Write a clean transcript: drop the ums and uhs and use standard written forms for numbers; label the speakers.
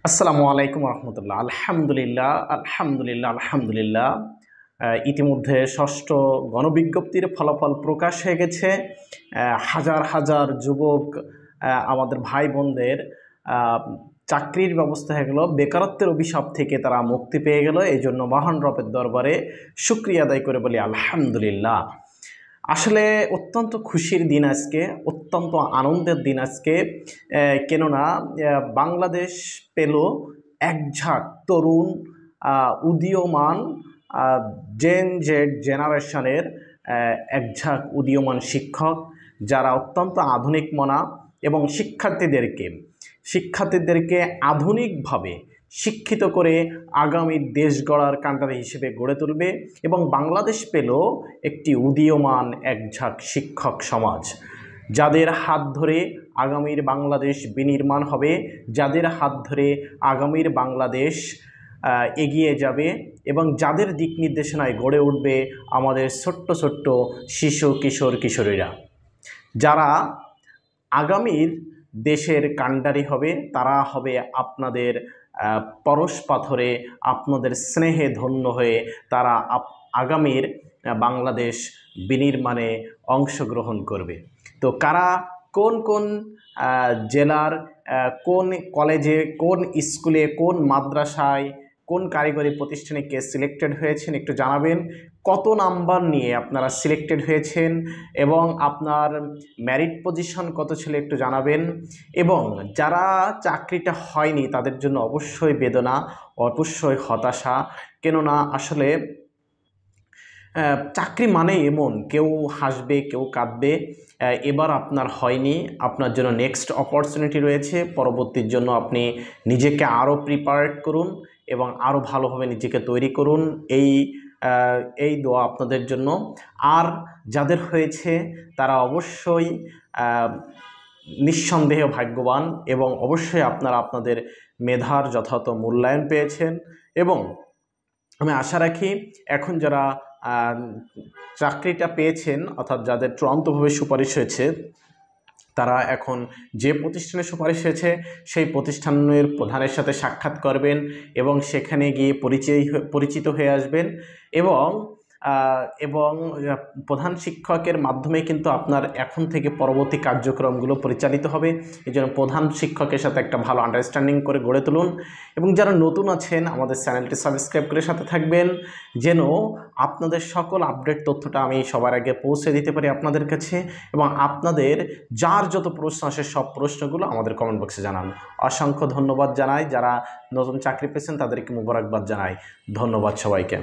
Speaker 1: আসসালামু আলাইকুম রহমতুল্লাহ। আলহামদুলিল্লাহ আলহামদুলিল্লাহ আলহামদুলিল্লাহ। ইতিমধ্যে ষষ্ঠ গণবিজ্ঞপ্তির ফলাফল প্রকাশ হয়ে গেছে। হাজার হাজার যুবক আমাদের ভাই বোনদের চাকরির ব্যবস্থা হয়ে গেল, বেকারত্বের অভিশাপ থেকে তারা মুক্তি পেয়ে গেল। এই জন্য মহান রবের দরবারে শুকরিয়া আদায় করে বলি আলহামদুলিল্লাহ। আসলে অত্যন্ত খুশির দিন আজকে, অত্যন্ত আনন্দের দিন আজকে। কেননা বাংলাদেশ পেল একঝাঁক তরুণ উদীয়মান জেন জেড জেনারেশনের একঝাঁক উদীয়মান শিক্ষক, যারা অত্যন্ত আধুনিক মনা এবং শিক্ষার্থীদেরকে আধুনিকভাবে শিক্ষিত করে আগামী দেশ গড়ার কান্ডারি হিসেবে গড়ে তুলবে। এবং বাংলাদেশ পেল একটি উদীয়মান একঝাঁক শিক্ষক সমাজ, যাদের হাত ধরে আগামীর বাংলাদেশ বিনির্মাণ হবে, যাদের হাত ধরে আগামীর বাংলাদেশ এগিয়ে যাবে এবং যাদের দিক নির্দেশনায় গড়ে উঠবে আমাদের ছোট্ট ছোট্ট শিশু কিশোর কিশোরীরা, যারা আগামীর দেশের কান্ডারি হবে। তারা হবে আপনাদের পরশ পাথরে, আপনাদের স্নেহে ধন্য হয়ে তারা আগামীর বাংলাদেশ বিনির্মাণে অংশগ্রহণ করবে। তো কারা কোন কোন জেলার কোন কলেজে, কোন স্কুলে, কোন মাদ্রাসায়, কোন কারিগরি প্রতিষ্ঠানে কে সিলেক্টেড হয়েছেন একটু জানাবেন। কত নাম্বার নিয়ে আপনারা সিলেক্টেড হয়েছেন এবং আপনার মেরিট পজিশন কত ছিল একটু জানাবেন। এবং যারা চাকরিটা হয়নি তাদের জন্য অবশ্যই বেদনা, অবশ্যই হতাশা। কেননা আসলে চাকরি মানে এমন, কেউ হাসবে কেউ কাঁদবে। এবার আপনার হয়নি, আপনার জন্য নেক্সট অপরচুনিটি রয়েছে। পরবর্তীর জন্য আপনি নিজেকে আরও প্রিপারেট করুন এবং আরও ভালোভাবে নিজেকে তৈরি করুন। এই দোয়া আপনাদের জন্য। আর যাদের হয়েছে তারা অবশ্যই নিঃসন্দেহে ভাগ্যবান এবং অবশ্যই আপনারা আপনাদের মেধার যথাযথ মূল্যায়ন পেয়েছেন। এবং আমি আশা রাখি এখন যারা চাকরিটা পেয়েছেন, অর্থাৎ যাদের চূড়ান্তভাবে সুপারিশ হয়েছে, তারা এখন যে প্রতিষ্ঠানে সুপারিশ হয়েছে সেই প্রতিষ্ঠানের প্রধানের সাথে সাক্ষাৎ করবেন এবং সেখানে গিয়ে পরিচিত হয়ে আসবেন। এবং প্রধান শিক্ষকের মাধ্যমে কিন্তু আপনার এখন থেকে পরবর্তী কার্যক্রমগুলো পরিচালিত হবে। এই জন্য প্রধান শিক্ষকের সাথে একটা ভালো আন্ডারস্ট্যান্ডিং করে গড়ে তুলুন। এবং যারা নতুন আছেন আমাদের চ্যানেলটি সাবস্ক্রাইব করে সাথে থাকবেন, যেন আপনাদের সকল আপডেট তথ্যটা আমি সবার আগে পৌঁছে দিতে পারি আপনাদের কাছে। এবং আপনাদের যার যত প্রশ্ন আসে সব প্রশ্নগুলো আমাদের কমেন্ট বক্সে জানান। অসংখ্য ধন্যবাদ জানাই। যারা নতুন চাকরি পেয়েছেন তাদেরকে মুবারকবাদ জানাই। ধন্যবাদ সবাইকে।